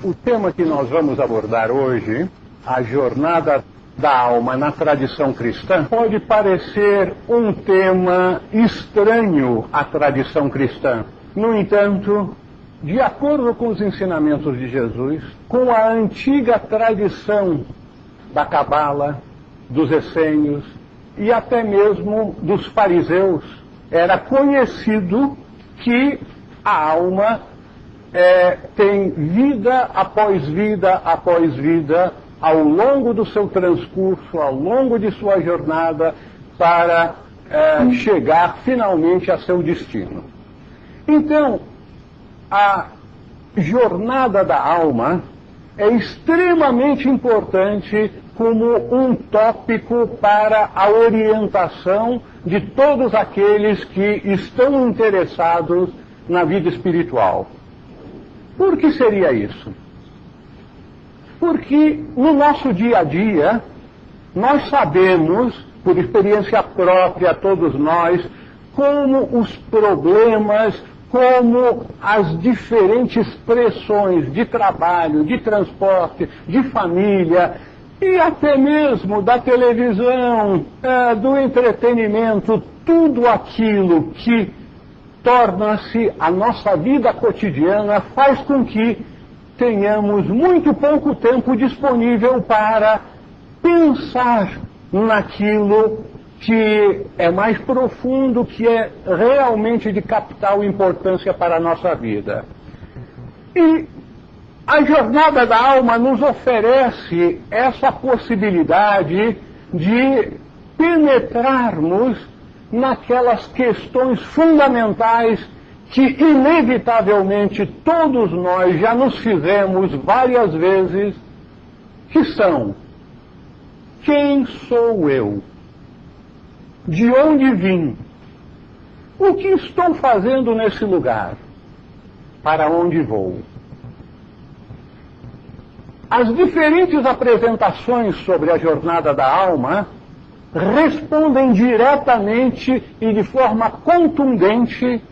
O tema que nós vamos abordar hoje, a jornada da alma na tradição cristã, pode parecer um tema estranho à tradição cristã. No entanto, de acordo com os ensinamentos de Jesus, com a antiga tradição da Cabala, dos essênios e até mesmo dos fariseus, era conhecido que a alma tem vida após vida após vida ao longo do seu transcurso, ao longo de sua jornada, para chegar finalmente a seu destino. Então, a jornada da alma é extremamente importante como um tópico para a orientação de todos aqueles que estão interessados na vida espiritual. Por que seria isso? Porque no nosso dia a dia, nós sabemos, por experiência própria, todos nós, como os problemas, como as diferentes pressões de trabalho, de transporte, de família, e até mesmo da televisão, do entretenimento, tudo aquilo que torna-se a nossa vida cotidiana faz com que tenhamos muito pouco tempo disponível para pensar naquilo que é mais profundo, que é realmente de capital importância para a nossa vida. E a jornada da alma nos oferece essa possibilidade de penetrarmos naquelas questões fundamentais que inevitavelmente todos nós já nos fizemos várias vezes, que são: quem sou eu? De onde vim? O que estou fazendo nesse lugar? Para onde vou? As diferentes apresentações sobre a jornada da alma respondem diretamente e de forma contundente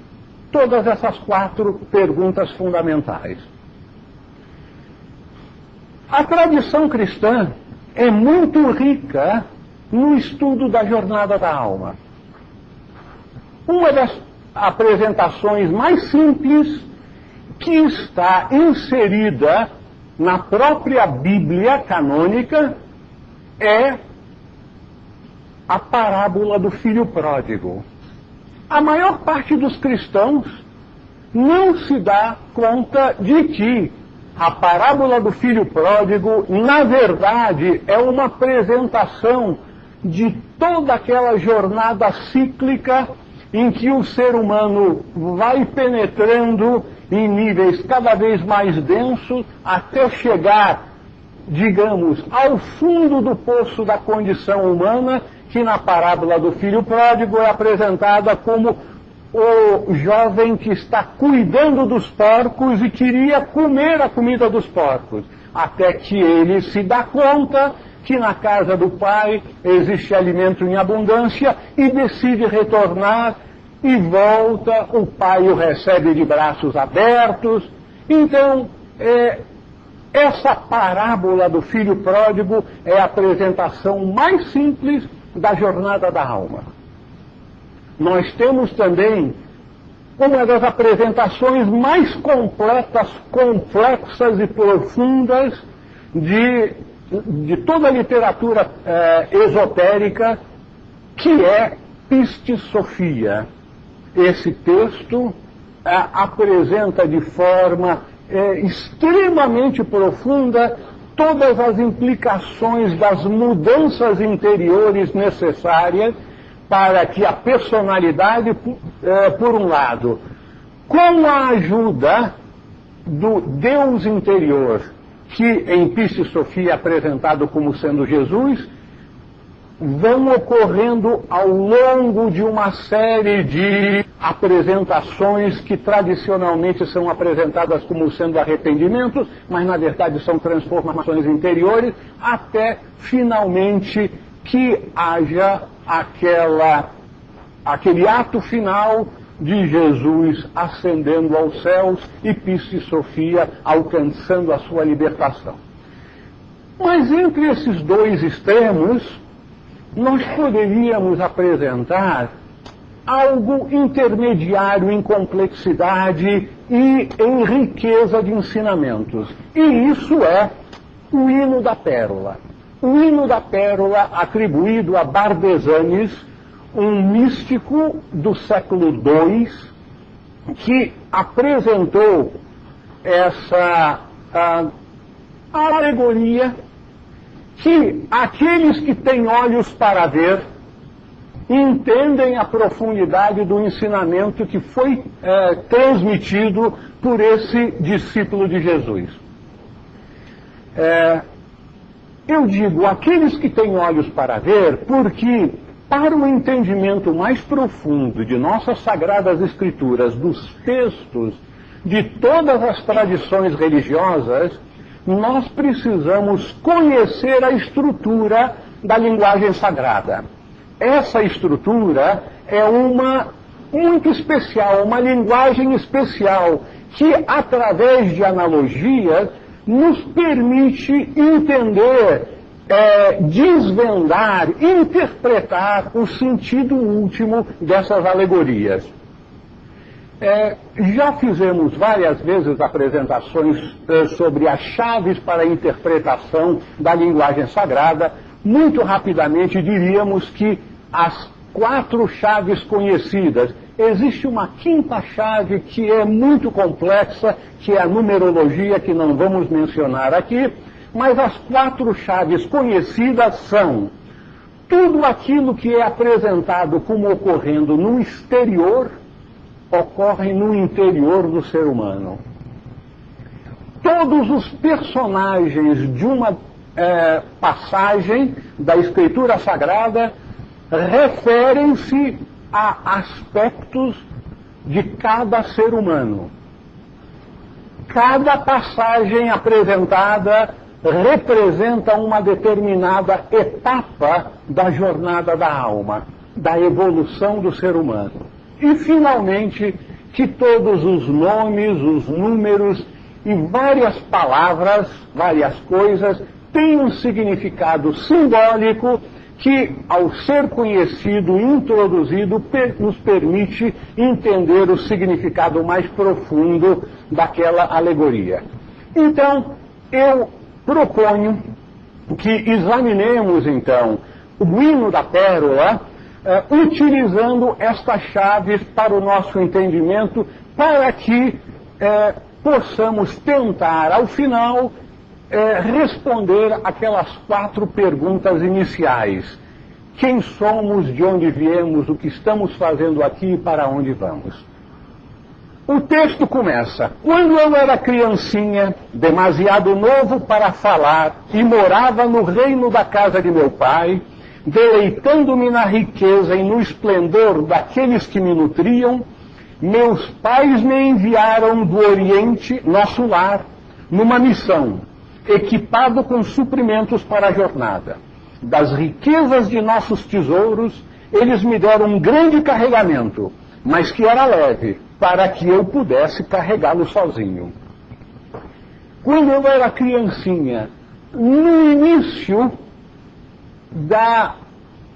todas essas 4 perguntas fundamentais. A tradição cristã é muito rica no estudo da jornada da alma. Uma das apresentações mais simples, que está inserida na própria Bíblia canônica, é a parábola do filho pródigo. A maior parte dos cristãos não se dá conta de que a parábola do filho pródigo, na verdade, é uma apresentação de toda aquela jornada cíclica em que o ser humano vai penetrando em níveis cada vez mais densos até chegar, digamos, ao fundo do poço da condição humana, que na parábola do filho pródigo é apresentada como o jovem que está cuidando dos porcos e queria comer a comida dos porcos, até que ele se dá conta que na casa do pai existe alimento em abundância e decide retornar e volta, o pai o recebe de braços abertos. Então, essa parábola do filho pródigo é a apresentação mais simples da jornada da alma. Nós temos também uma das apresentações mais completas, complexas e profundas de toda a literatura esotérica, que é Pistis Sophia. Esse texto apresenta de forma extremamente profunda todas as implicações das mudanças interiores necessárias para que a personalidade, por um lado, com a ajuda do Deus interior, que em Pistis Sophia é apresentado como sendo Jesus, vão ocorrendo ao longo de uma série de apresentações que tradicionalmente são apresentadas como sendo arrependimentos, mas na verdade são transformações interiores, até finalmente que haja aquele ato final de Jesus ascendendo aos céus e Piscis Sofia alcançando a sua libertação. Mas entre esses dois extremos, nós poderíamos apresentar algo intermediário em complexidade e em riqueza de ensinamentos. E isso é o hino da pérola. O hino da pérola atribuído a Bardesanes, um místico do século II, que apresentou essa alegoria que aqueles que têm olhos para ver entendem a profundidade do ensinamento que foi transmitido por esse discípulo de Jesus. Eu digo aqueles que têm olhos para ver porque, para o entendimento mais profundo de nossas Sagradas Escrituras, dos textos de todas as tradições religiosas, nós precisamos conhecer a estrutura da linguagem sagrada. Essa estrutura é uma muito especial, uma linguagem especial, que através de analogias nos permite entender, desvendar, interpretar o sentido último dessas alegorias. Já fizemos várias vezes apresentações sobre as chaves para a interpretação da linguagem sagrada. Muito rapidamente diríamos que as 4 chaves conhecidas, existe uma 5ª chave que é muito complexa, que é a numerologia, que não vamos mencionar aqui, mas as 4 chaves conhecidas são: tudo aquilo que é apresentado como ocorrendo no exterior, ocorre no interior do ser humano. Todos os personagens de uma passagem da Escritura Sagrada referem-se a aspectos de cada ser humano. Cada passagem apresentada representa uma determinada etapa da jornada da alma, da evolução do ser humano. E, finalmente, que todos os nomes, os números e várias palavras, várias coisas, têm um significado simbólico que, ao ser conhecido e introduzido, nos permite entender o significado mais profundo daquela alegoria. Então, eu proponho que examinemos, então, o hino da pérola, utilizando estas chaves para o nosso entendimento, para que possamos tentar, ao final, responder aquelas 4 perguntas iniciais. Quem somos, de onde viemos, o que estamos fazendo aqui e para onde vamos? O texto começa: quando eu era criancinha, demasiado novo para falar, e morava no reino da casa de meu pai, deleitando-me na riqueza e no esplendor daqueles que me nutriam, meus pais me enviaram do Oriente, nosso lar, numa missão, equipado com suprimentos para a jornada. Das riquezas de nossos tesouros, eles me deram um grande carregamento, mas que era leve, para que eu pudesse carregá-lo sozinho. Quando eu era criancinha, no início da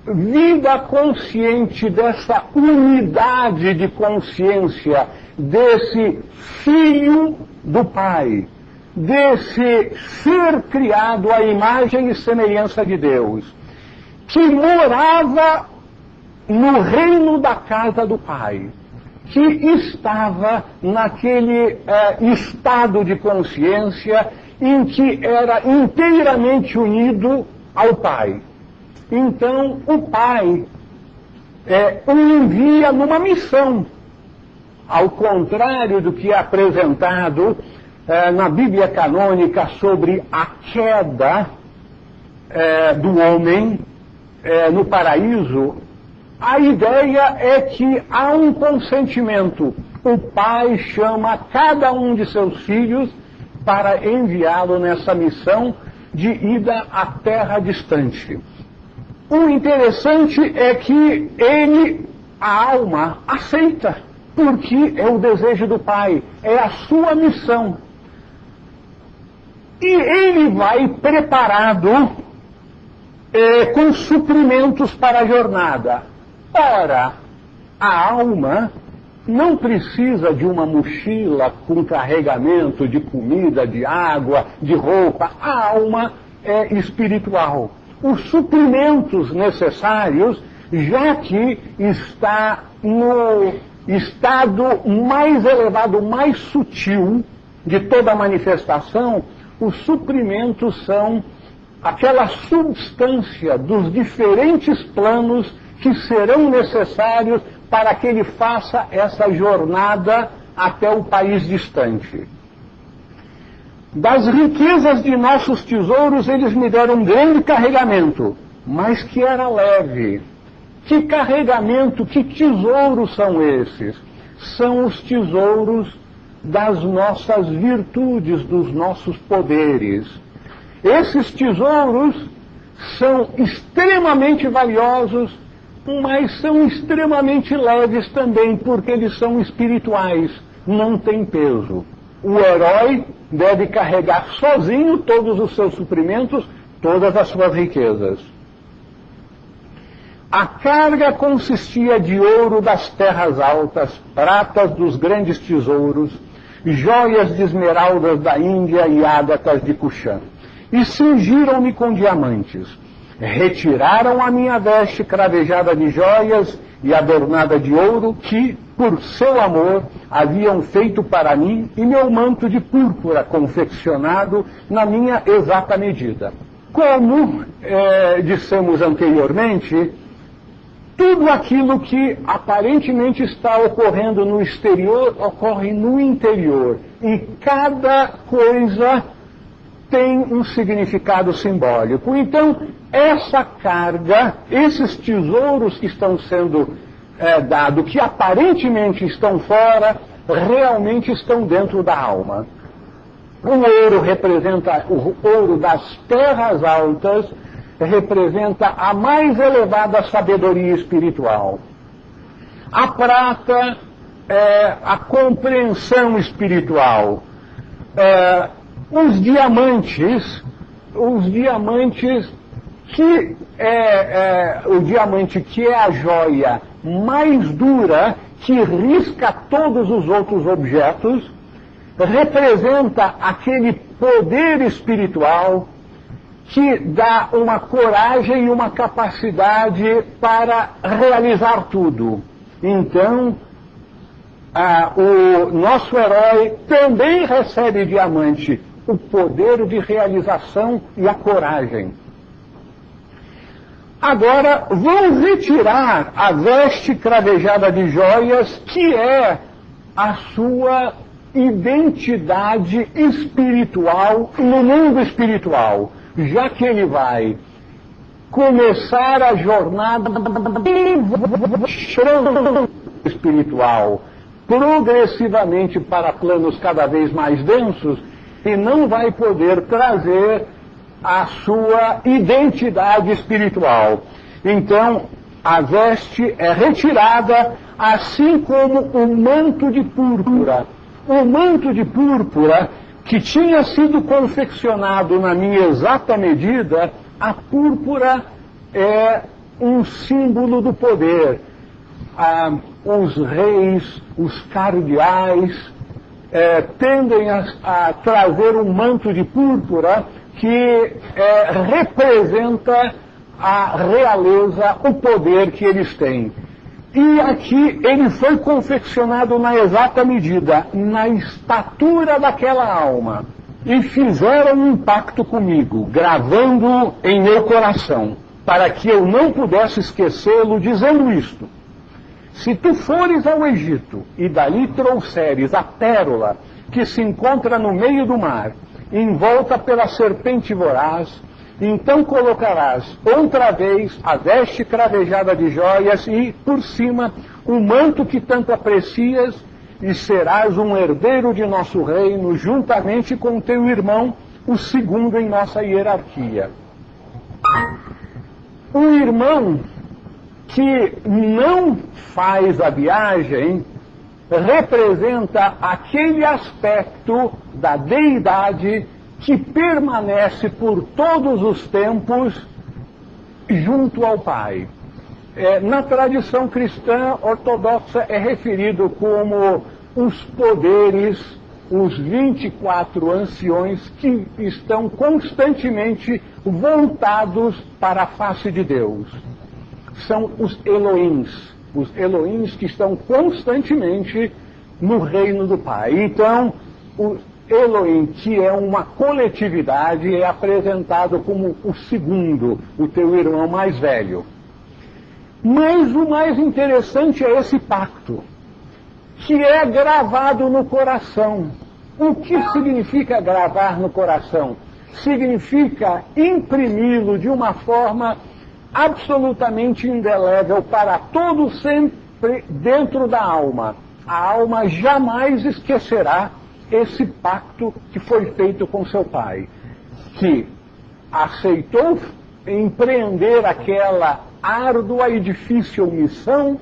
vida consciente, dessa unidade de consciência, desse filho do Pai, desse ser criado à imagem e semelhança de Deus, que morava no reino da casa do Pai, que estava naquele estado de consciência em que era inteiramente unido ao Pai. Então, o Pai o envia numa missão, ao contrário do que é apresentado na Bíblia canônica sobre a queda do homem no paraíso. A ideia é que há um consentimento. O pai chama cada um de seus filhos para enviá-lo nessa missão de ida à terra distante. O interessante é que a alma, aceita, porque é o desejo do Pai, é a sua missão. E ele vai preparado com suprimentos para a jornada. Ora, a alma não precisa de uma mochila com carregamento de comida, de água, de roupa. A alma é espiritual. Os suprimentos necessários, já que está no estado mais elevado, mais sutil de toda a manifestação, os suprimentos são aquela substância dos diferentes planos que serão necessários para que ele faça essa jornada até o país distante. Das riquezas de nossos tesouros, eles me deram um grande carregamento, mas que era leve. Que carregamento, que tesouros são esses? São os tesouros das nossas virtudes, dos nossos poderes. Esses tesouros são extremamente valiosos, mas são extremamente leves também, porque eles são espirituais, não têm peso. O herói deve carregar sozinho todos os seus suprimentos, todas as suas riquezas. A carga consistia de ouro das terras altas, pratas dos grandes tesouros, joias de esmeraldas da Índia e ágatas de Cuxã. E cingiram-me com diamantes. Retiraram a minha veste cravejada de joias e adornada de ouro, que, por seu amor, haviam feito para mim, e meu manto de púrpura confeccionado na minha exata medida. Como dissemos anteriormente, tudo aquilo que aparentemente está ocorrendo no exterior ocorre no interior. E cada coisa tem um significado simbólico. Então, essa carga, esses tesouros que estão sendo dados, que aparentemente estão fora, realmente estão dentro da alma. O ouro representa o ouro das terras altas, representa a mais elevada sabedoria espiritual. A prata é a compreensão espiritual. Os diamantes que o diamante que é a joia mais dura, que risca todos os outros objetos, representa aquele poder espiritual que dá uma coragem e uma capacidade para realizar tudo. Então, o nosso herói também recebe diamante, o poder de realização e a coragem. Agora, vão retirar a veste cravejada de joias, que é a sua identidade espiritual no mundo espiritual, já que ele vai começar a jornada espiritual progressivamente para planos cada vez mais densos, e não vai poder trazer a sua identidade espiritual. Então, a veste é retirada, assim como o manto de púrpura. O manto de púrpura, que tinha sido confeccionado na minha exata medida, a púrpura é um símbolo do poder. Os reis, os cardeais, tendem a trazer um manto de púrpura que representa a realeza, o poder que eles têm. E aqui ele foi confeccionado na exata medida, na estatura daquela alma. E fizeram um pacto comigo, gravando em meu coração, para que eu não pudesse esquecê-lo, dizendo isto: se tu fores ao Egito e dali trouxeres a pérola que se encontra no meio do mar, envolta pela serpente voraz, então colocarás outra vez a veste cravejada de joias e, por cima, o manto que tanto aprecias, e serás um herdeiro de nosso reino, juntamente com teu irmão, o segundo em nossa hierarquia. O irmão que não faz a viagem representa aquele aspecto da deidade que permanece por todos os tempos junto ao Pai. Na tradição cristã ortodoxa é referido como os poderes, os 24 anciões que estão constantemente voltados para a face de Deus. São os Elohims que estão constantemente no reino do Pai. Então, o Elohim, que é uma coletividade, é apresentado como o segundo, o teu irmão mais velho. Mas o mais interessante é esse pacto, que é gravado no coração. O que significa gravar no coração? Significa imprimi-lo de uma forma absolutamente indelével para todo sempre dentro da alma. A alma jamais esquecerá esse pacto que foi feito com seu pai, que aceitou empreender aquela árdua e difícil missão,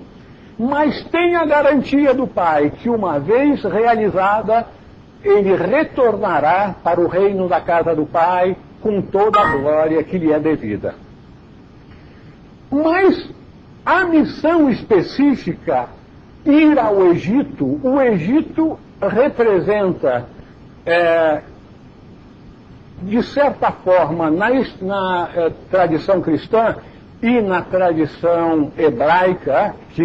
mas tem a garantia do Pai que, uma vez realizada, ele retornará para o reino da casa do Pai com toda a glória que lhe é devida. Mas a missão específica, ir ao Egito, o Egito representa, de certa forma, na tradição cristã e na tradição hebraica que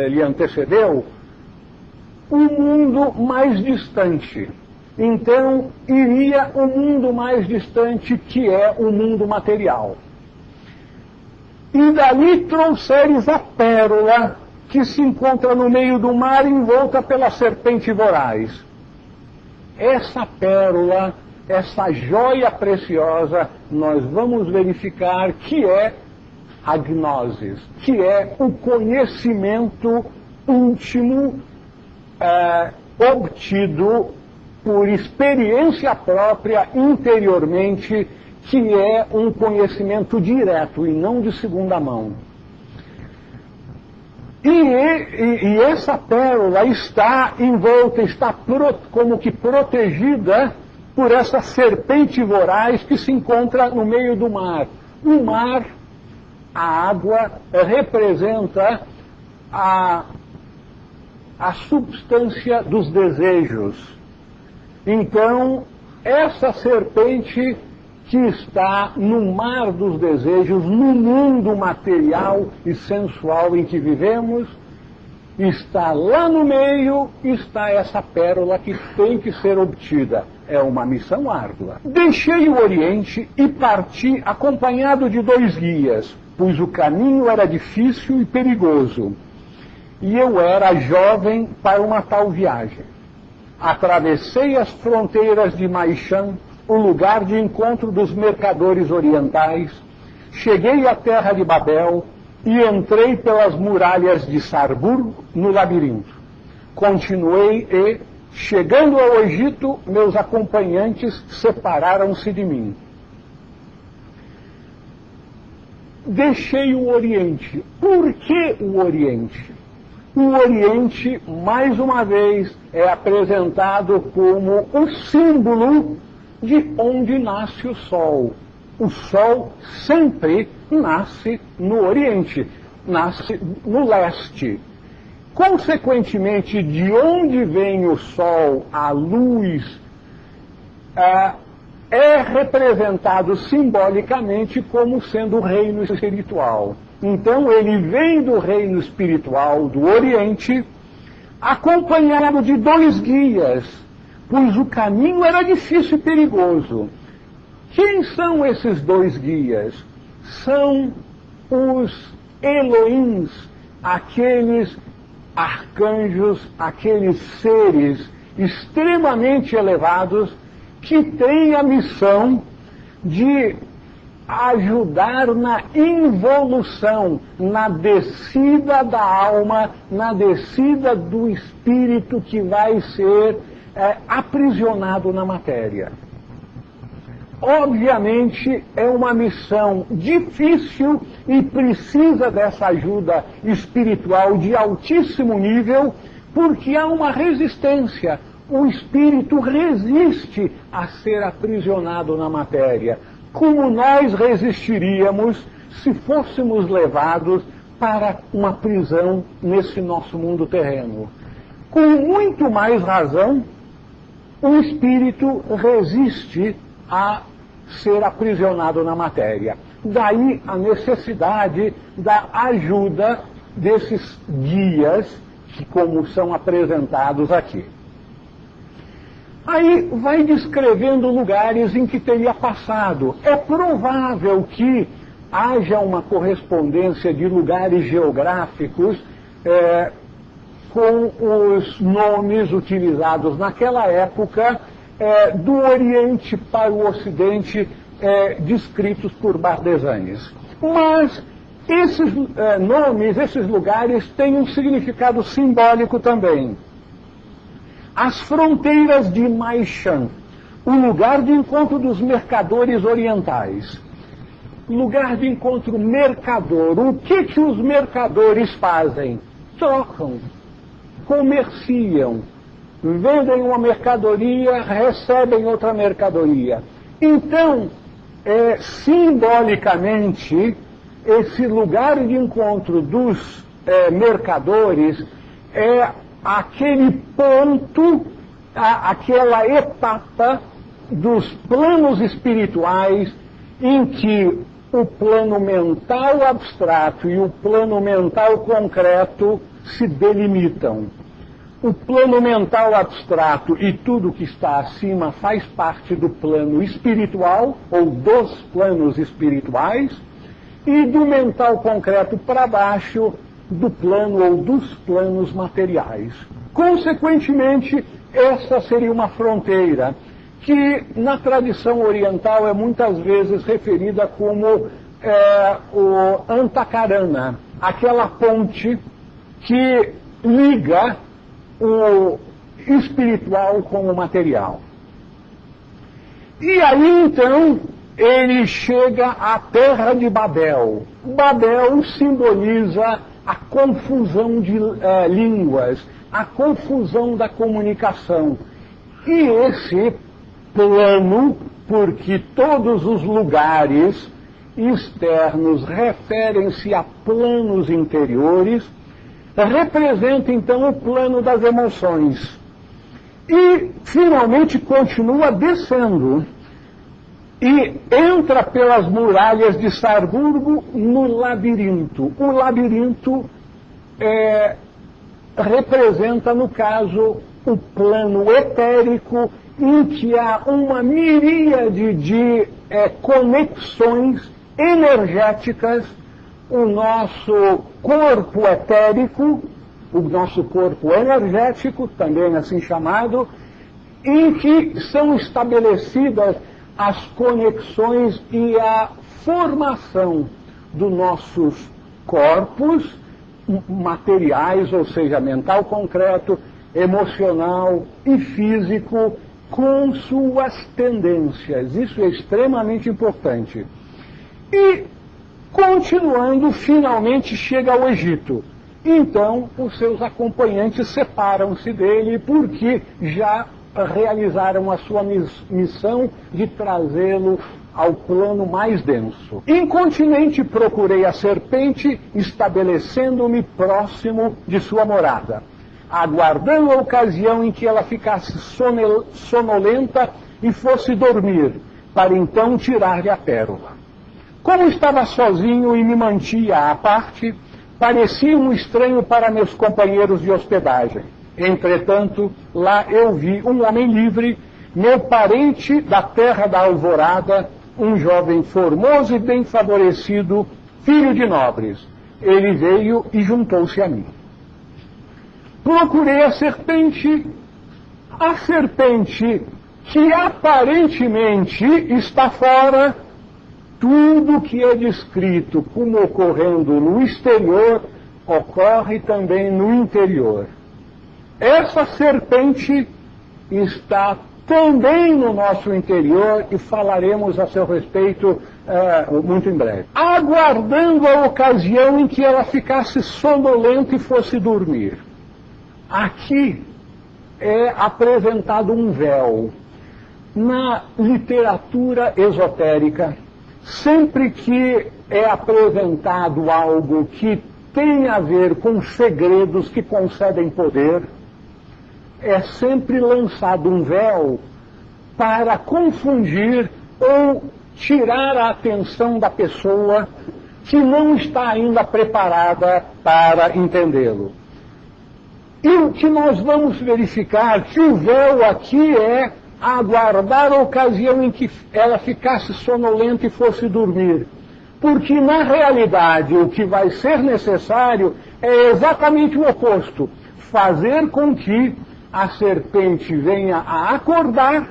lhe antecedeu, um mundo mais distante. Então, iria o mundo mais distante, que é o mundo material. E dali trouxeres a pérola que se encontra no meio do mar, envolta pela serpente voraz. Essa pérola, essa joia preciosa, nós vamos verificar que é a gnosis, que é o conhecimento íntimo obtido por experiência própria interiormente, que é um conhecimento direto e não de segunda mão. E essa pérola está envolta, está como que protegida por essa serpente voraz que se encontra no meio do mar. O mar, a água, representa a substância dos desejos. Então, essa serpente que está no mar dos desejos, no mundo material e sensual em que vivemos, está lá no meio, está essa pérola que tem que ser obtida. É uma missão árdua. Deixei o Oriente e parti acompanhado de 2 guias, pois o caminho era difícil e perigoso, e eu era jovem para uma tal viagem. Atravessei as fronteiras de Maishan, o lugar de encontro dos mercadores orientais, cheguei à terra de Babel e entrei pelas muralhas de Sarbur no labirinto. Continuei e, chegando ao Egito, meus acompanhantes separaram-se de mim. Deixei o Oriente. Por que o Oriente? O Oriente, mais uma vez, é apresentado como o símbolo de onde nasce o Sol. O Sol sempre nasce no Oriente, nasce no leste. Consequentemente, de onde vem o Sol, a luz, é representado simbolicamente como sendo o reino espiritual. Então, ele vem do reino espiritual do Oriente, acompanhado de 2 guias, pois o caminho era difícil e perigoso. Quem são esses 2 guias? São os Elohims, aqueles arcanjos, aqueles seres extremamente elevados que têm a missão de ajudar na involução, na descida da alma, na descida do espírito que vai ser aprisionado na matéria. Obviamente é uma missão difícil e precisa dessa ajuda espiritual de altíssimo nível, porque há uma resistência. O espírito resiste a ser aprisionado na matéria, como nós resistiríamos se fôssemos levados para uma prisão nesse nosso mundo terreno. Com muito mais razão, o espírito resiste a ser aprisionado na matéria. Daí a necessidade da ajuda desses guias, que como são apresentados aqui. Aí vai descrevendo lugares em que teria passado. É provável que haja uma correspondência de lugares geográficos com os nomes utilizados naquela época do Oriente para o Ocidente, descritos por Bardesanes. Mas esses nomes, esses lugares têm um significado simbólico também. As fronteiras de Maishan, o lugar de encontro dos mercadores orientais. Lugar de encontro mercador. O que os mercadores fazem? Trocam, comerciam, vendem uma mercadoria, recebem outra mercadoria. Então, simbolicamente, esse lugar de encontro dos mercadores é aquele ponto, aquela etapa dos planos espirituais em que o plano mental abstrato e o plano mental concreto se delimitam. O plano mental abstrato e tudo que está acima faz parte do plano espiritual, ou dos planos espirituais, e do mental concreto para baixo, do plano ou dos planos materiais. Consequentemente, essa seria uma fronteira que na tradição oriental é muitas vezes referida como o Antakarana, aquela ponte que liga o espiritual com o material. E aí então ele chega à terra de Babel. Babel simboliza a confusão de línguas, a confusão da comunicação. E esse plano, porque todos os lugares externos referem-se a planos interiores, representa então o plano das emoções. E finalmente continua descendo e entra pelas muralhas de Sarburgo no labirinto. O labirinto representa, no caso, o plano etérico, em que há uma miríade de conexões energéticas. O nosso corpo etérico, o nosso corpo energético, também assim chamado, em que são estabelecidas as conexões e a formação dos nossos corpos materiais, ou seja, mental concreto, emocional e físico, com suas tendências. Isso é extremamente importante. E, continuando, finalmente chega ao Egito. Então, os seus acompanhantes separam-se dele porque já realizaram a sua missão de trazê-lo ao plano mais denso. Incontinente procurei a serpente, estabelecendo-me próximo de sua morada, aguardando a ocasião em que ela ficasse sonolenta e fosse dormir, para então tirar-lhe a pérola. Como estava sozinho e me mantia à parte, parecia um estranho para meus companheiros de hospedagem. Entretanto, lá eu vi um homem livre, meu parente da terra da alvorada, um jovem formoso e bem favorecido, filho de nobres. Ele veio e juntou-se a mim. Procurei a serpente que aparentemente está fora. Tudo que é descrito como ocorrendo no exterior, ocorre também no interior. Essa serpente está também no nosso interior e falaremos a seu respeito muito em breve. Aguardando a ocasião em que ela ficasse sonolenta e fosse dormir. aqui é apresentado um véu. Na literatura esotérica, sempre que é apresentado algo que tem a ver com segredos que concedem poder, é sempre lançado um véu para confundir ou tirar a atenção da pessoa que não está ainda preparada para entendê-lo. E o que nós vamos verificar, que o véu aqui é aguardar a ocasião em que ela ficasse sonolenta e fosse dormir. Porque, na realidade, o que vai ser necessário é exatamente o oposto. Fazer com que a serpente venha a acordar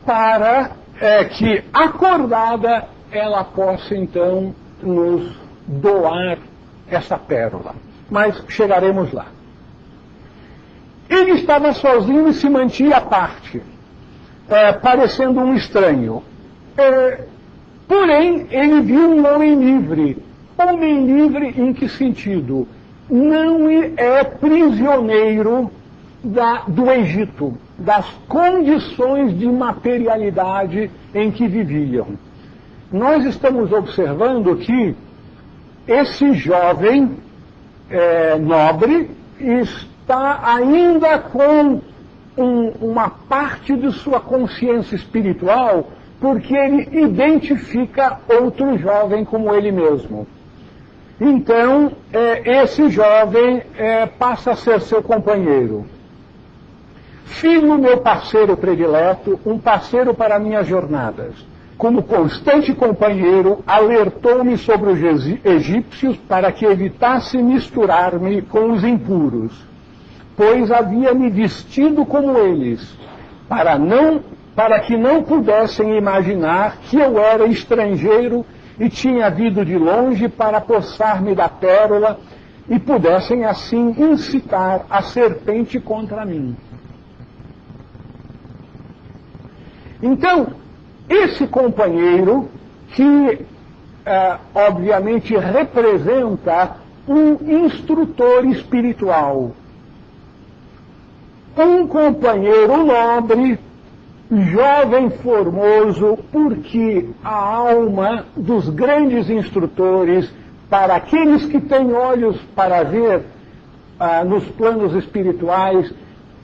para que, acordada, ela possa, então, nos doar essa pérola. Mas chegaremos lá. Ele estava sozinho e se mantinha à parte, parecendo um estranho. Porém, ele viu um homem livre. Homem livre em que sentido? Não é prisioneiro do Egito, das condições de materialidade em que viviam. Nós estamos observando que esse jovem nobre está ainda com uma parte de sua consciência espiritual, porque ele identifica outro jovem como ele mesmo. Então, esse jovem passa a ser seu companheiro. Filho, meu parceiro predileto, um parceiro para minhas jornadas. Como constante companheiro, alertou-me sobre os egípcios para que evitasse misturar-me com os impuros, pois havia me vestido como eles, para que não pudessem imaginar que eu era estrangeiro e tinha vindo de longe para apossar-me da pérola e pudessem assim incitar a serpente contra mim. Então, esse companheiro, que obviamente representa um instrutor espiritual, um companheiro nobre, jovem formoso, porque a alma dos grandes instrutores, para aqueles que têm olhos para ver nos planos espirituais,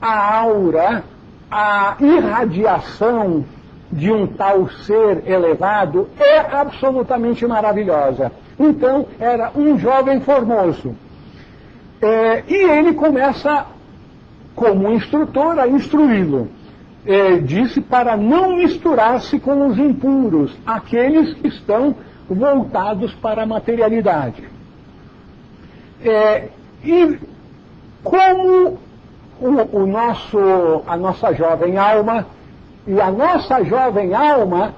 a aura, a irradiação de um tal ser elevado é absolutamente maravilhosa. Então, era um jovem formoso. E ele começa, como instrutor, a instruí-lo. Disse para não misturar-se com os impuros, aqueles que estão voltados para a materialidade. E como a nossa jovem alma, e a nossa jovem alma,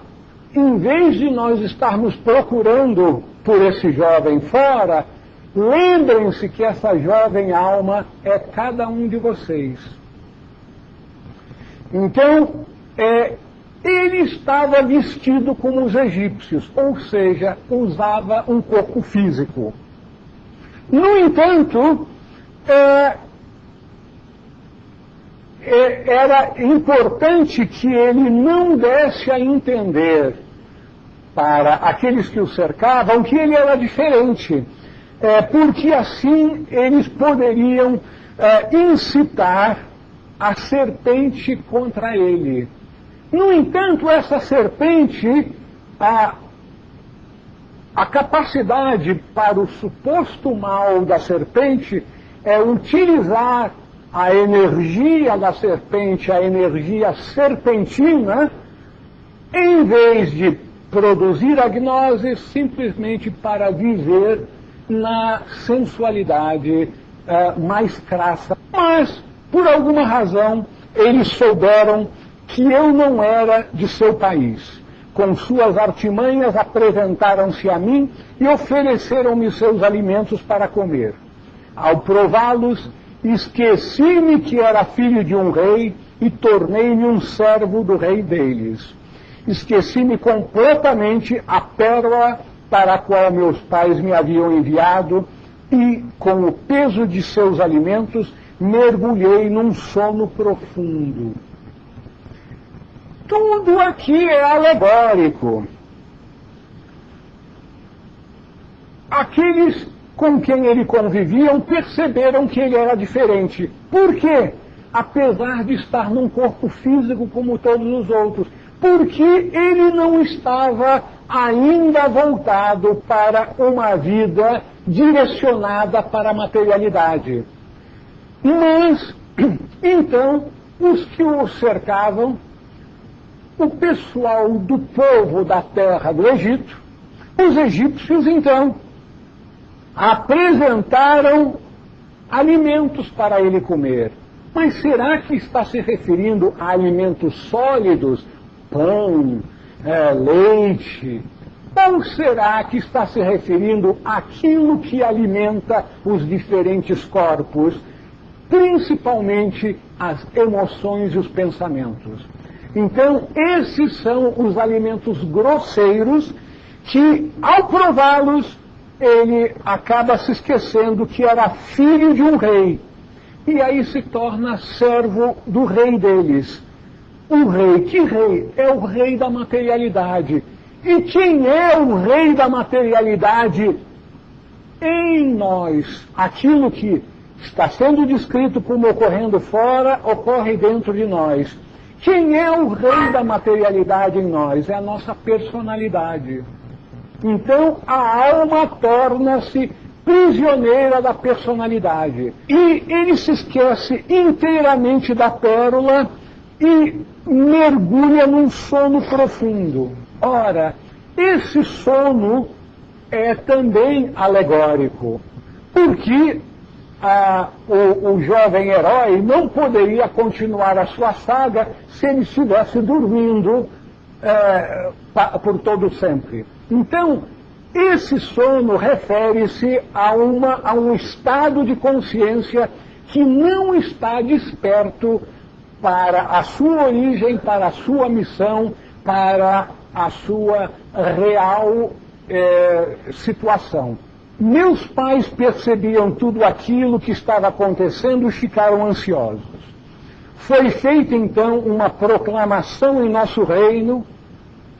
em vez de nós estarmos procurando por esse jovem fora, lembrem-se que essa jovem alma é cada um de vocês. Então, ele estava vestido como os egípcios, ou seja, usava um corpo físico. No entanto, era importante que ele não desse a entender para aqueles que o cercavam que ele era diferente, porque assim eles poderiam incitar a serpente contra ele. No entanto, essa serpente, a capacidade para o suposto mal da serpente é utilizar a energia da serpente, a energia serpentina, em vez de produzir a gnose, simplesmente para viver na sensualidade mais crassa. Mas, por alguma razão, eles souberam que eu não era de seu país. Com suas artimanhas apresentaram-se a mim e ofereceram-me seus alimentos para comer. Ao prová-los, esqueci-me que era filho de um rei e tornei-me um servo do rei deles. Esqueci-me completamente a pérola para a qual meus pais me haviam enviado e, com o peso de seus alimentos, mergulhei num sono profundo. Tudo aqui é alegórico. Aqueles com quem ele convivia perceberam que ele era diferente. Por quê? Apesar de estar num corpo físico como todos os outros. Porque ele não estava ainda voltado para uma vida direcionada para a materialidade. Mas, então, os que o cercavam, o pessoal do povo da terra do Egito, os egípcios, então, apresentaram alimentos para ele comer. Mas será que está se referindo a alimentos sólidos, pão, leite? Ou será que está se referindo àquilo que alimenta os diferentes corpos, principalmente as emoções e os pensamentos? Então, esses são os alimentos grosseiros que, ao prová-los, ele acaba se esquecendo que era filho de um rei. E aí se torna servo do rei deles. O rei, que rei? É o rei da materialidade. E quem é o rei da materialidade em nós? Aquilo que está sendo descrito como ocorrendo fora, ocorre dentro de nós. Quem é o rei da materialidade em nós? É a nossa personalidade. Então, a alma torna-se prisioneira da personalidade. E ele se esquece inteiramente da pérola e mergulha num sono profundo. Ora, esse sono é também alegórico, porque o jovem herói não poderia continuar a sua saga se ele estivesse dormindo por todo sempre. Então, esse sono refere-se a um estado de consciência que não está desperto para a sua origem, para a sua missão, para a sua real situação. Meus pais percebiam tudo aquilo que estava acontecendo e ficaram ansiosos. Foi feita então uma proclamação em nosso reino,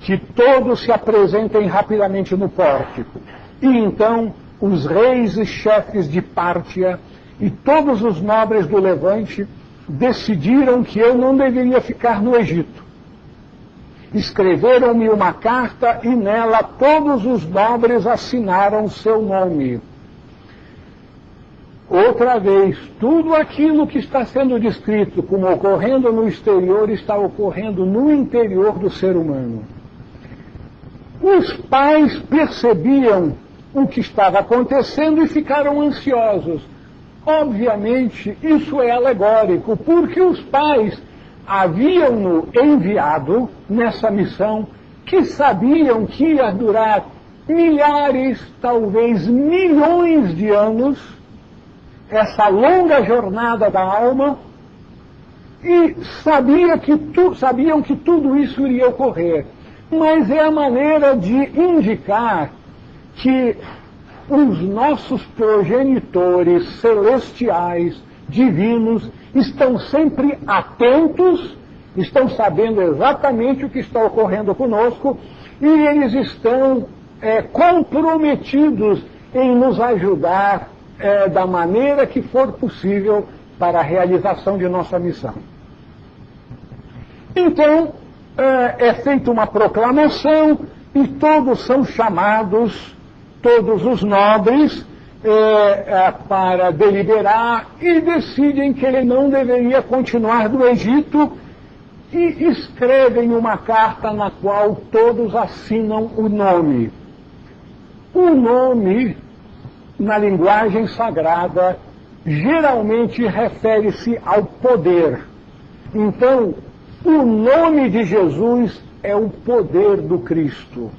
que todos se apresentem rapidamente no pórtico. E então os reis e chefes de Pártia e todos os nobres do Levante decidiram que eu não deveria ficar no Egito. Escreveram-me uma carta e nela todos os nobres assinaram seu nome. Outra vez, tudo aquilo que está sendo descrito como ocorrendo no exterior está ocorrendo no interior do ser humano. Os pais percebiam o que estava acontecendo e ficaram ansiosos. Obviamente, isso é alegórico, porque os pais haviam-no enviado nessa missão que sabiam que ia durar milhares, talvez milhões de anos, essa longa jornada da alma, e sabiam que tudo isso iria ocorrer. Mas é a maneira de indicar que os nossos progenitores celestiais, divinos, estão sempre atentos, estão sabendo exatamente o que está ocorrendo conosco e eles estão comprometidos em nos ajudar da maneira que for possível para a realização de nossa missão. Então, é feita uma proclamação e todos são chamados, todos os nobres, para deliberar e decidem que ele não deveria continuar no Egito e escrevem uma carta na qual todos assinam o nome. O nome, na linguagem sagrada, geralmente refere-se ao poder. Então, o nome de Jesus é o poder do Cristo.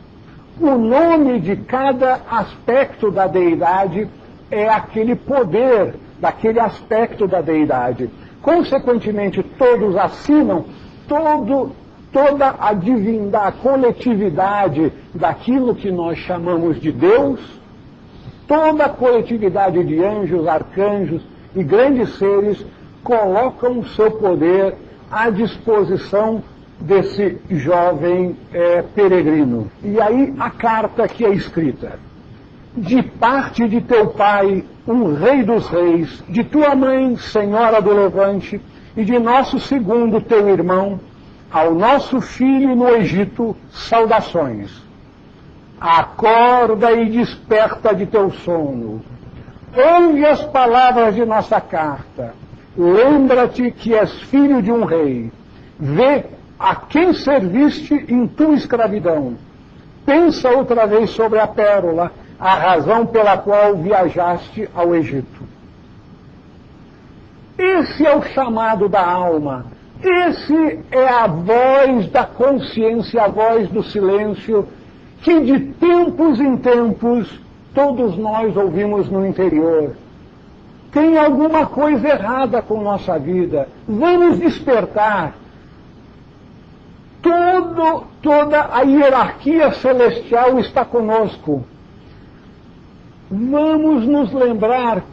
O nome de cada aspecto da deidade é aquele poder daquele aspecto da deidade. Consequentemente, todos assinam, toda a divindade, a coletividade daquilo que nós chamamos de Deus, toda a coletividade de anjos, arcanjos e grandes seres colocam o seu poder à disposição desse jovem peregrino. E aí a carta que é escrita: de parte de teu pai, um rei dos reis, de tua mãe, senhora do levante, e de nosso segundo, teu irmão, ao nosso filho no Egito, saudações. Acorda e desperta de teu sono. Ouve as palavras de nossa carta. Lembra-te que és filho de um rei. Vê a quem serviste em tua escravidão. Pensa outra vez sobre a pérola, a razão pela qual viajaste ao Egito. Esse é o chamado da alma. Esse é a voz da consciência, a voz do silêncio, que de tempos em tempos todos nós ouvimos no interior. Tem alguma coisa errada com nossa vida. Vamos despertar. Toda a hierarquia celestial está conosco. Vamos nos lembrar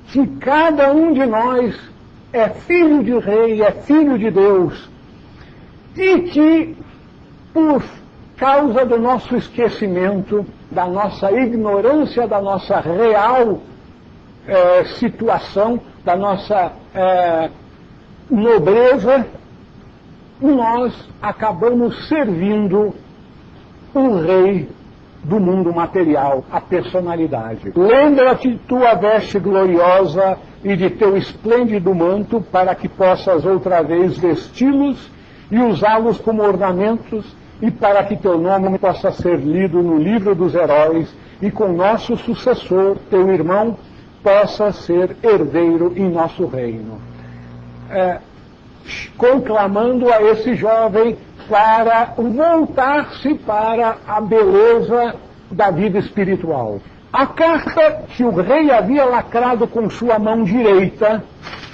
que cada um de nós é filho de rei, é filho de Deus, e que, por causa do nosso esquecimento, da nossa ignorância, da nossa real situação, da nossa nobreza, nós acabamos servindo o rei do mundo material, a personalidade. Lembra-te tua veste gloriosa e de teu esplêndido manto, para que possas outra vez vesti-los e usá-los como ornamentos, e para que teu nome possa ser lido no livro dos heróis, e com nosso sucessor, teu irmão, possa ser herdeiro em nosso reino. Conclamando a esse jovem para voltar-se para a beleza da vida espiritual. A carta que o rei havia lacrado com sua mão direita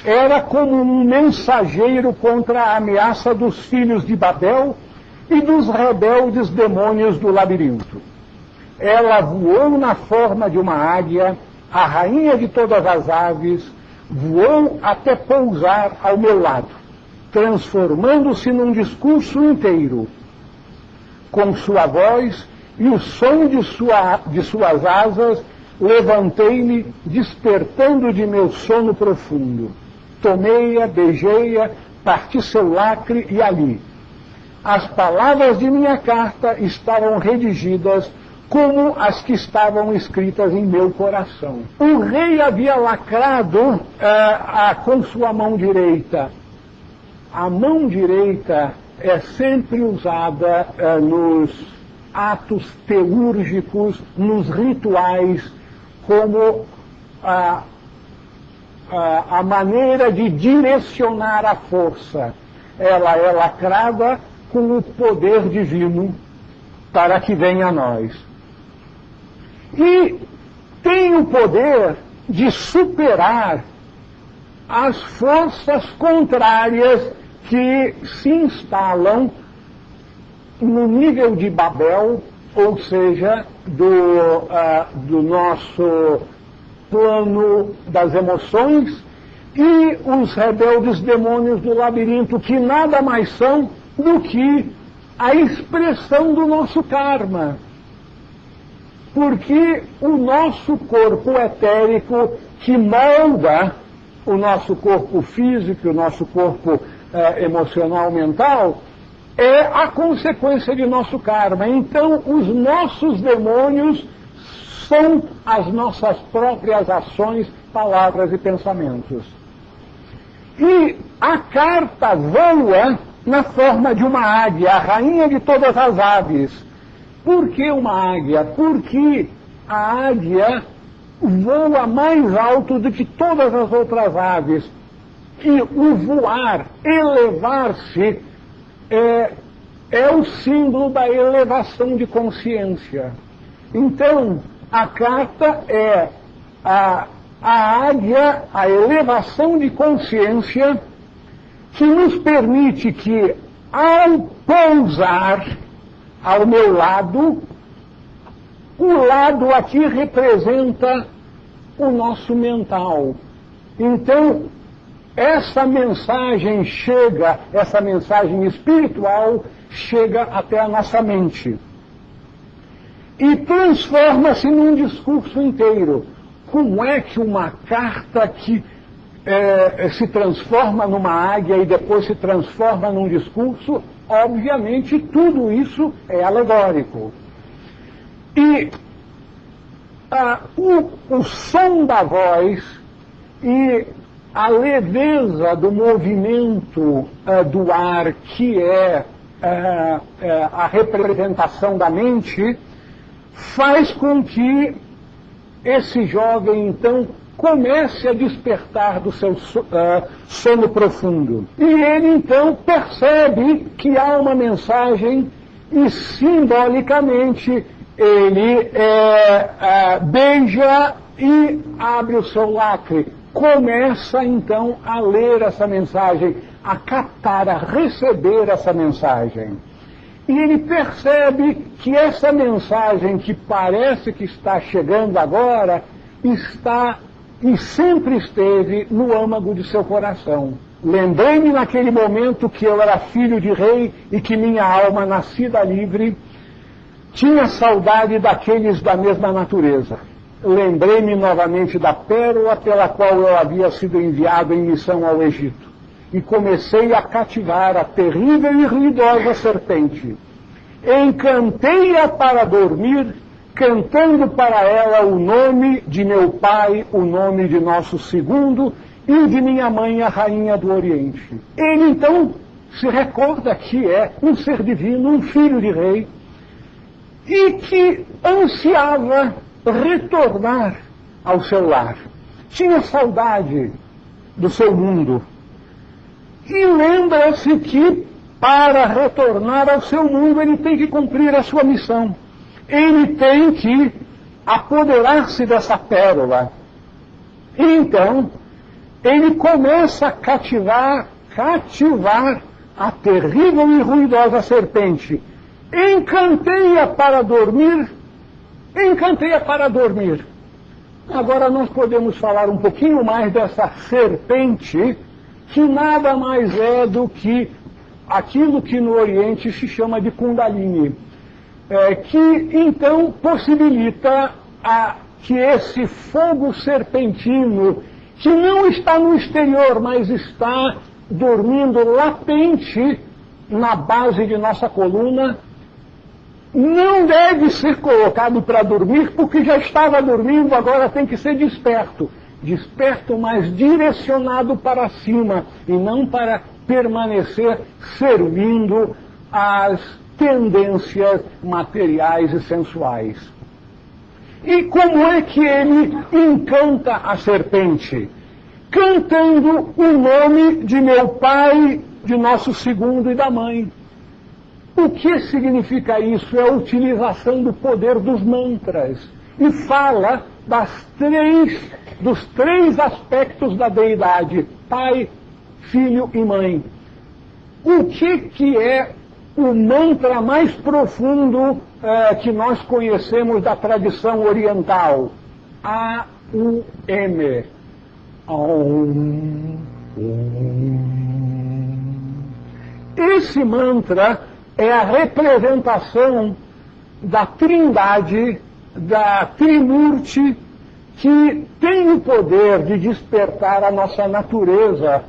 era como um mensageiro contra a ameaça dos filhos de Babel e dos rebeldes demônios do labirinto. Ela voou na forma de uma águia, a rainha de todas as aves, voou até pousar ao meu lado, transformando-se num discurso inteiro. Com sua voz e o som de suas asas, levantei-me, despertando de meu sono profundo. Tomei-a, beijei-a, parti seu lacre e ali. As palavras de minha carta estavam redigidas como as que estavam escritas em meu coração. O rei havia lacrado com sua mão direita. A mão direita é sempre usada nos atos teúrgicos, nos rituais, como a maneira de direcionar a força. Ela é lacrada com o poder divino para que venha a nós. E tem o poder de superar as forças contrárias que se instalam no nível de Babel, ou seja, do nosso plano das emoções, e os rebeldes demônios do labirinto, que nada mais são do que a expressão do nosso karma. Porque o nosso corpo etérico, que molda o nosso corpo físico, o nosso corpo emocional, mental, é a consequência de nosso karma. Então, os nossos demônios são as nossas próprias ações, palavras e pensamentos. E a carta voa na forma de uma águia, a rainha de todas as aves. Por que uma águia? Porque a águia voa mais alto do que todas as outras aves. E o voar, elevar-se, é o símbolo da elevação de consciência. Então, a carta é a águia, a elevação de consciência, que nos permite que, ao pousar ao meu lado, o lado aqui representa o nosso mental, Então, essa mensagem chega, essa mensagem espiritual chega até a nossa mente e transforma-se num discurso inteiro. Como é que uma carta que se transforma numa águia e depois se transforma num discurso? Obviamente, tudo isso é alegórico. E o som da voz e a leveza do movimento do ar, que é a representação da mente, faz com que esse jovem, então, comece a despertar do seu sono profundo. E ele, então, percebe que há uma mensagem e, simbolicamente, ele beija e abre o seu lacre. Começa, então, a ler essa mensagem, a captar, a receber essa mensagem. E ele percebe que essa mensagem, que parece que está chegando agora, está e sempre esteve no âmago de seu coração. Lembrei-me naquele momento que eu era filho de rei e que minha alma, nascida livre, tinha saudade daqueles da mesma natureza. Lembrei-me novamente da pérola pela qual eu havia sido enviado em missão ao Egito. E comecei a cativar a terrível e ruidosa serpente. Encantei-a para dormir, cantando para ela o nome de meu pai, o nome de nosso segundo, e de minha mãe, a rainha do Oriente. Ele então se recorda que é um ser divino, um filho de rei, e que ansiava retornar ao seu lar. Tinha saudade do seu mundo. E lembra-se que, para retornar ao seu mundo, ele tem que cumprir a sua missão. Ele tem que apoderar-se dessa pérola. E então, ele começa a cativar a terrível e ruidosa serpente. Encantei-a para dormir, encantei-a para dormir. Agora nós podemos falar um pouquinho mais dessa serpente, que nada mais é do que aquilo que no Oriente se chama de Kundalini, que então possibilita que esse fogo serpentino, que não está no exterior, mas está dormindo latente na base de nossa coluna, não deve ser colocado para dormir, porque já estava dormindo, agora tem que ser desperto. Desperto, mas direcionado para cima, e não para permanecer servindo às tendências materiais e sensuais. E como é que ele encanta a serpente? Cantando o nome de meu pai, de nosso segundo e da mãe. O que significa isso? É a utilização do poder dos mantras. E fala dos três aspectos da deidade: pai, filho e mãe. O que é o mantra mais profundo que nós conhecemos da tradição oriental? A-U-M. Om. Esse mantra é a representação da Trindade, da Trimurti, que tem o poder de despertar a nossa natureza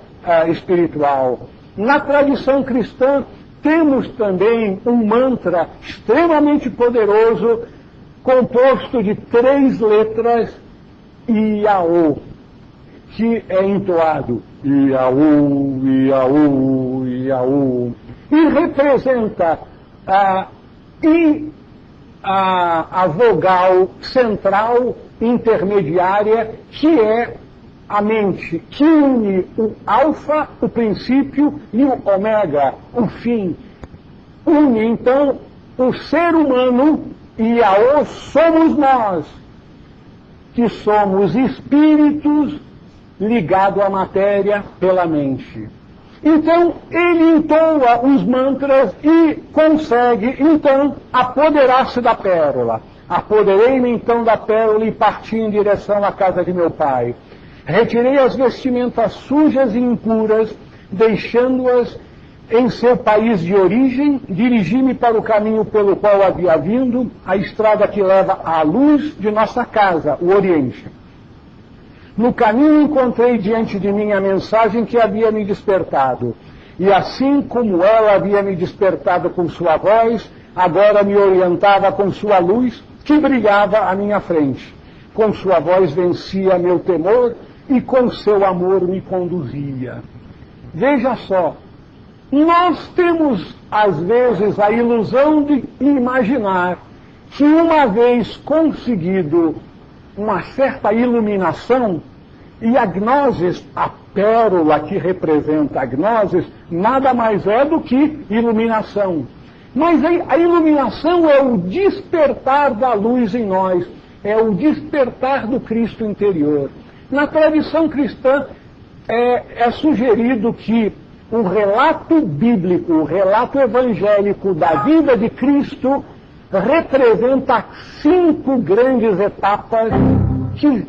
espiritual. Na tradição cristã, temos também um mantra extremamente poderoso, composto de 3 letras, Iaô, que é entoado Iaô, Iaô, Iaô, e representa a vogal central intermediária, que é a mente, que une o alfa, o princípio, e o ômega, o fim. Une, então, o ser humano, e Iaô somos nós, que somos espíritos ligados à matéria pela mente. Então, ele entoa os mantras e consegue, então, apoderar-se da pérola. Apoderei-me, então, da pérola e parti em direção à casa de meu pai. Retirei as vestimentas sujas e impuras, deixando-as em seu país de origem, dirigi-me para o caminho pelo qual havia vindo, a estrada que leva à luz de nossa casa, o Oriente. No caminho encontrei diante de mim a mensagem que havia me despertado, e assim como ela havia me despertado com sua voz, agora me orientava com sua luz, que brilhava à minha frente. Com sua voz vencia meu temor, e com seu amor me conduzia. Veja só, nós temos, às vezes, a ilusão de imaginar que uma vez conseguido uma certa iluminação, e a gnosis, a pérola que representa a gnosis, nada mais é do que iluminação. Mas a iluminação é o despertar da luz em nós, é o despertar do Cristo interior. Na tradição cristã, é sugerido que o relato bíblico, o relato evangélico da vida de Cristo representa 5 grandes etapas que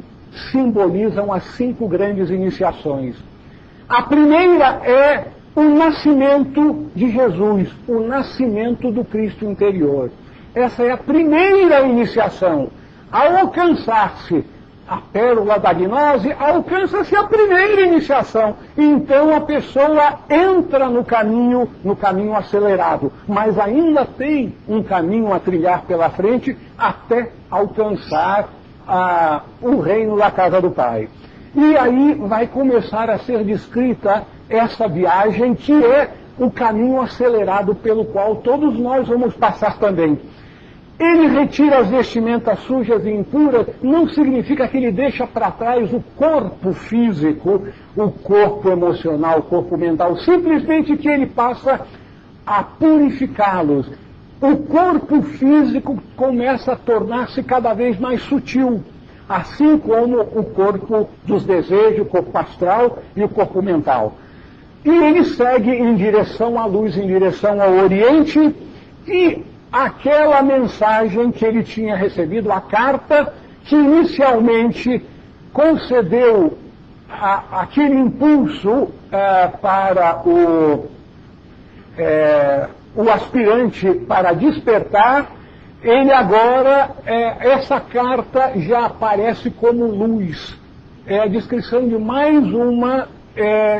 simbolizam as 5 grandes iniciações. A primeira é o nascimento de Jesus, o nascimento do Cristo interior. Essa é a primeira iniciação. Ao alcançar-se a pérola da gnose, alcança-se a primeira iniciação. Então a pessoa entra no caminho acelerado, mas ainda tem um caminho a trilhar pela frente até alcançar o reino da casa do Pai. E aí vai começar a ser descrita essa viagem, que é o caminho acelerado pelo qual todos nós vamos passar também. Ele retira as vestimentas sujas e impuras, não significa que ele deixa para trás o corpo físico, o corpo emocional, o corpo mental, simplesmente que ele passa a purificá-los. O corpo físico começa a tornar-se cada vez mais sutil, assim como o corpo dos desejos, o corpo astral e o corpo mental. E ele segue em direção à luz, em direção ao Oriente, e aquela mensagem que ele tinha recebido, a carta que inicialmente concedeu aquele impulso para o aspirante para despertar, ele agora, essa carta já aparece como luz. É a descrição de mais uma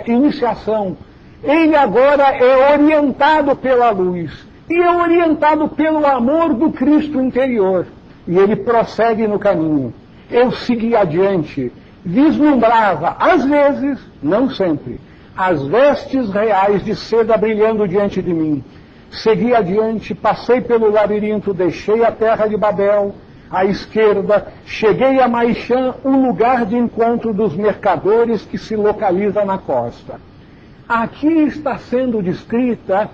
iniciação. Ele agora é orientado pela luz. E é orientado pelo amor do Cristo interior. E ele prossegue no caminho. Eu segui adiante, vislumbrava, às vezes, não sempre, as vestes reais de seda brilhando diante de mim. Segui adiante, passei pelo labirinto, deixei a terra de Babel, à esquerda, cheguei a Maixã, o lugar de encontro dos mercadores que se localiza na costa. Aqui está sendo descrita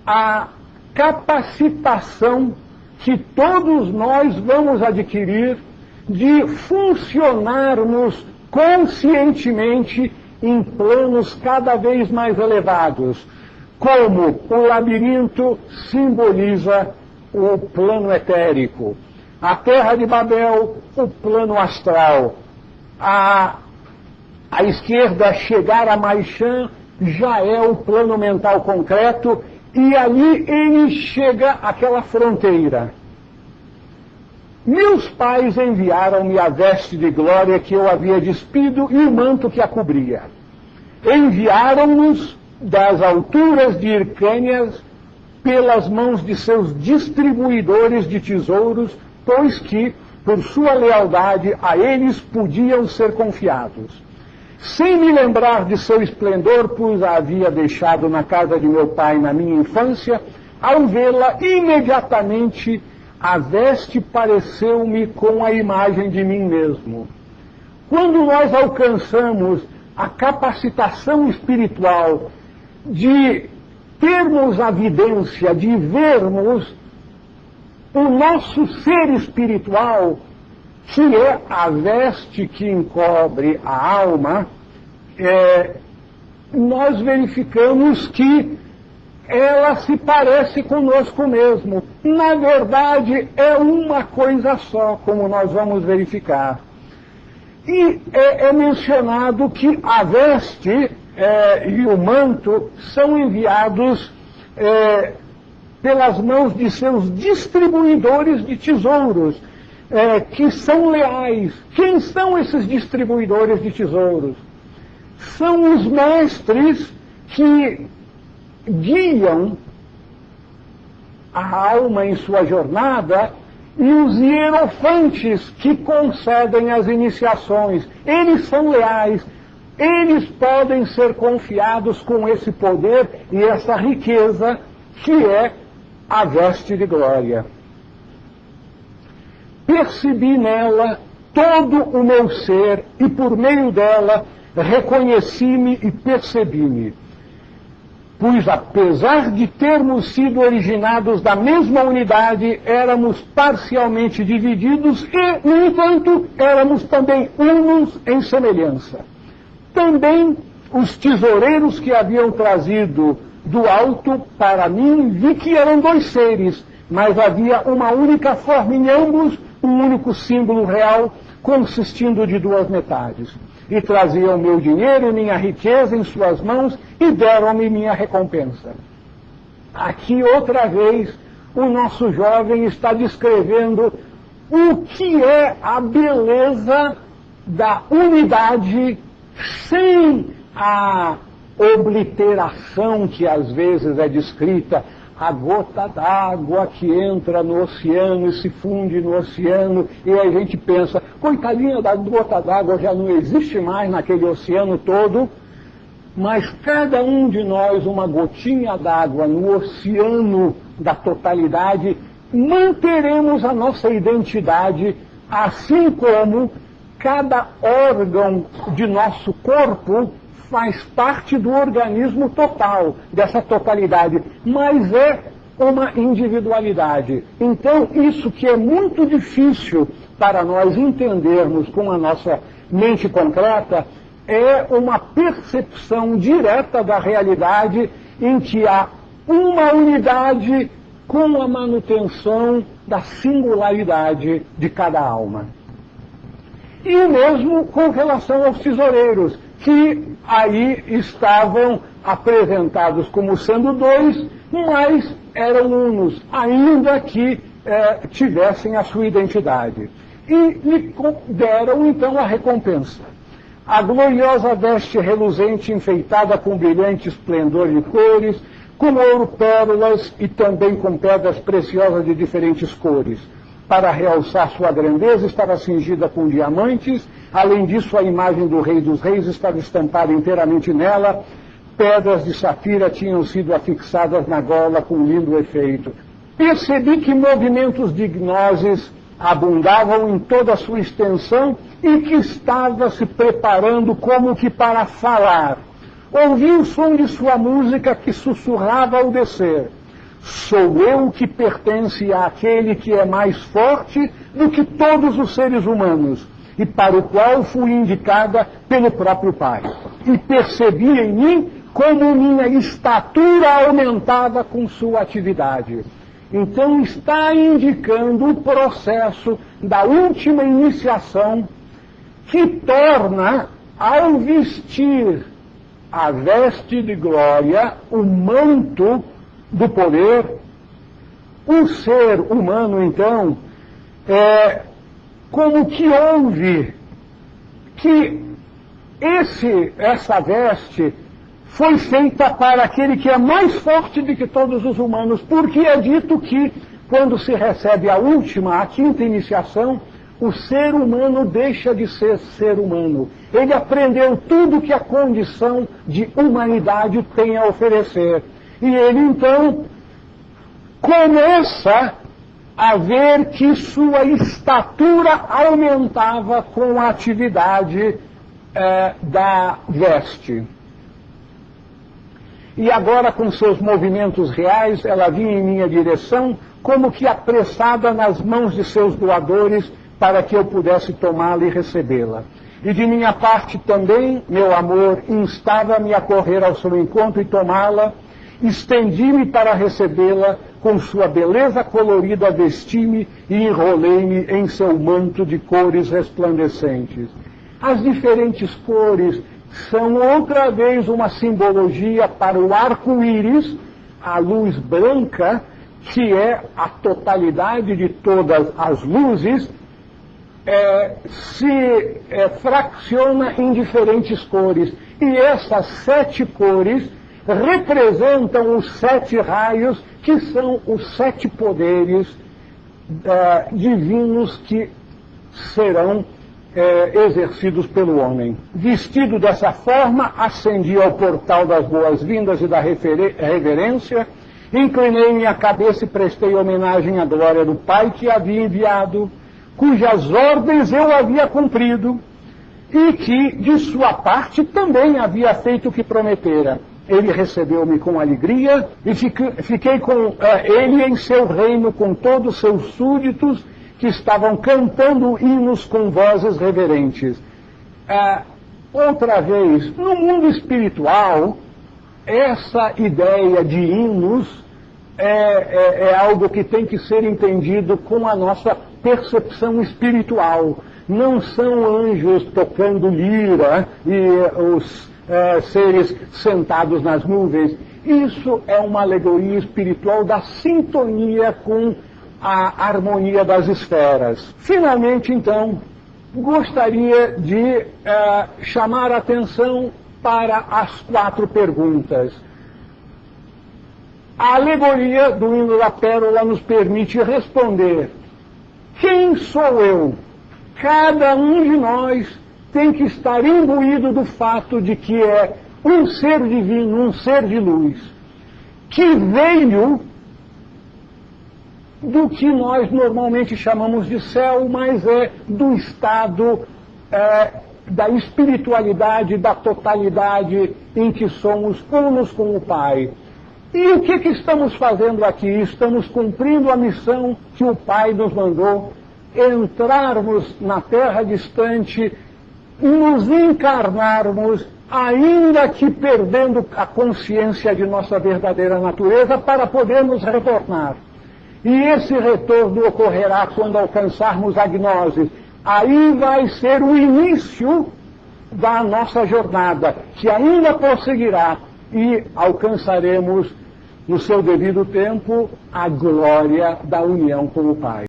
a capacitação que todos nós vamos adquirir de funcionarmos conscientemente em planos cada vez mais elevados, como o labirinto simboliza o plano etérico, a terra de Babel, o plano astral, à esquerda, chegar a Maixã, já é o plano mental concreto, e ali ele chega àquela fronteira. Meus pais enviaram-me a veste de glória que eu havia despido e o manto que a cobria. Enviaram-nos das alturas de Hircânias pelas mãos de seus distribuidores de tesouros, pois que, por sua lealdade, a eles podiam ser confiados. Sem me lembrar de seu esplendor, pois a havia deixado na casa de meu pai na minha infância, ao vê-la imediatamente, a veste pareceu-me com a imagem de mim mesmo. Quando nós alcançamos a capacitação espiritual de termos a vidência, de vermos o nosso ser espiritual, que é a veste que encobre a alma, nós verificamos que ela se parece conosco mesmo. Na verdade, é uma coisa só, como nós vamos verificar. E é mencionado que a veste e o manto são enviados pelas mãos de seus distribuidores de tesouros, que são leais. Quem são esses distribuidores de tesouros? São os mestres que guiam a alma em sua jornada e os hierofantes que concedem as iniciações. Eles são leais, eles podem ser confiados com esse poder e essa riqueza que é a veste de glória. Percebi nela todo o meu ser e por meio dela reconheci-me e percebi-me. Pois, apesar de termos sido originados da mesma unidade, éramos parcialmente divididos e, no entanto, éramos também unos em semelhança. Também os tesoureiros que haviam trazido do alto para mim, vi que eram dois seres, mas havia uma única forma em ambos, um único símbolo real, consistindo de duas metades. E traziam meu dinheiro, minha riqueza em suas mãos e deram-me minha recompensa. Aqui, outra vez, o nosso jovem está descrevendo o que é a beleza da unidade sem a obliteração que às vezes é descrita, a gota d'água que entra no oceano e se funde no oceano, e a gente pensa, coitadinha da gota d'água, já não existe mais naquele oceano todo, mas cada um de nós, uma gotinha d'água no oceano da totalidade, manteremos a nossa identidade, assim como cada órgão de nosso corpo faz parte do organismo total, dessa totalidade, mas é uma individualidade. Então, isso que é muito difícil para nós entendermos com a nossa mente concreta, é uma percepção direta da realidade em que há uma unidade com a manutenção da singularidade de cada alma. E o mesmo com relação aos tesoureiros, que aí estavam apresentados como sendo dois, mas eram unos, ainda que tivessem a sua identidade. E lhe deram então a recompensa. A gloriosa veste reluzente, enfeitada com brilhante esplendor de cores, com ouro, pérolas e também com pedras preciosas de diferentes cores. Para realçar sua grandeza, estava cingida com diamantes. Além disso, a imagem do Rei dos Reis estava estampada inteiramente nela. Pedras de safira tinham sido afixadas na gola com lindo efeito. Percebi que movimentos de gnoses abundavam em toda a sua extensão e que estava se preparando como que para falar. Ouvi o som de sua música que sussurrava ao descer. Sou eu que pertence àquele que é mais forte do que todos os seres humanos, e para o qual fui indicada pelo próprio Pai. E percebi em mim como minha estatura aumentava com sua atividade. Então está indicando o processo da última iniciação que torna, ao vestir a veste de glória, o manto do poder, o ser humano, então, como que ouve que essa veste foi feita para aquele que é mais forte do que todos os humanos, porque é dito que, quando se recebe a última, a quinta iniciação, o ser humano deixa de ser ser humano. Ele aprendeu tudo que a condição de humanidade tem a oferecer. E ele, então, começa a ver que sua estatura aumentava com a atividade da veste. E agora, com seus movimentos reais, ela vinha em minha direção, como que apressada nas mãos de seus doadores, para que eu pudesse tomá-la e recebê-la. E de minha parte também, meu amor instava-me a correr ao seu encontro e tomá-la. Estendi-me para recebê-la, com sua beleza colorida vesti-me e enrolei-me em seu manto de cores resplandecentes. As diferentes cores são outra vez uma simbologia para o arco-íris, a luz branca, que é a totalidade de todas as luzes, se fracciona em diferentes cores. E essas 7 cores representam os 7 raios, que são os 7 poderes divinos que serão exercidos pelo homem. Vestido dessa forma, ascendi ao portal das boas-vindas e da reverência, inclinei minha cabeça e prestei homenagem à glória do Pai que havia enviado, cujas ordens eu havia cumprido, e que, de sua parte, também havia feito o que prometera. Ele recebeu-me com alegria, e fiquei com ele em seu reino com todos os seus súditos, que estavam cantando hinos com vozes reverentes. Outra vez, no mundo espiritual, essa ideia de hinos é algo que tem que ser entendido com a nossa percepção espiritual. Não são anjos tocando lira e os seres sentados nas nuvens. Isso é uma alegoria espiritual da sintonia com a harmonia das esferas. Finalmente, então, gostaria de chamar a atenção para as 4 perguntas. A alegoria do hino da pérola nos permite responder: quem sou eu? Cada um de nós tem que estar imbuído do fato de que é um ser divino, um ser de luz, que veio do que nós normalmente chamamos de céu, mas é do estado da espiritualidade, da totalidade em que somos unos com o Pai. E o que estamos fazendo aqui? Estamos cumprindo a missão que o Pai nos mandou, entrarmos na terra distante, nos encarnarmos, ainda que perdendo a consciência de nossa verdadeira natureza, para podermos retornar. E esse retorno ocorrerá quando alcançarmos a gnose. Aí vai ser o início da nossa jornada, que ainda prosseguirá, e alcançaremos, no seu devido tempo, a glória da união com o Pai.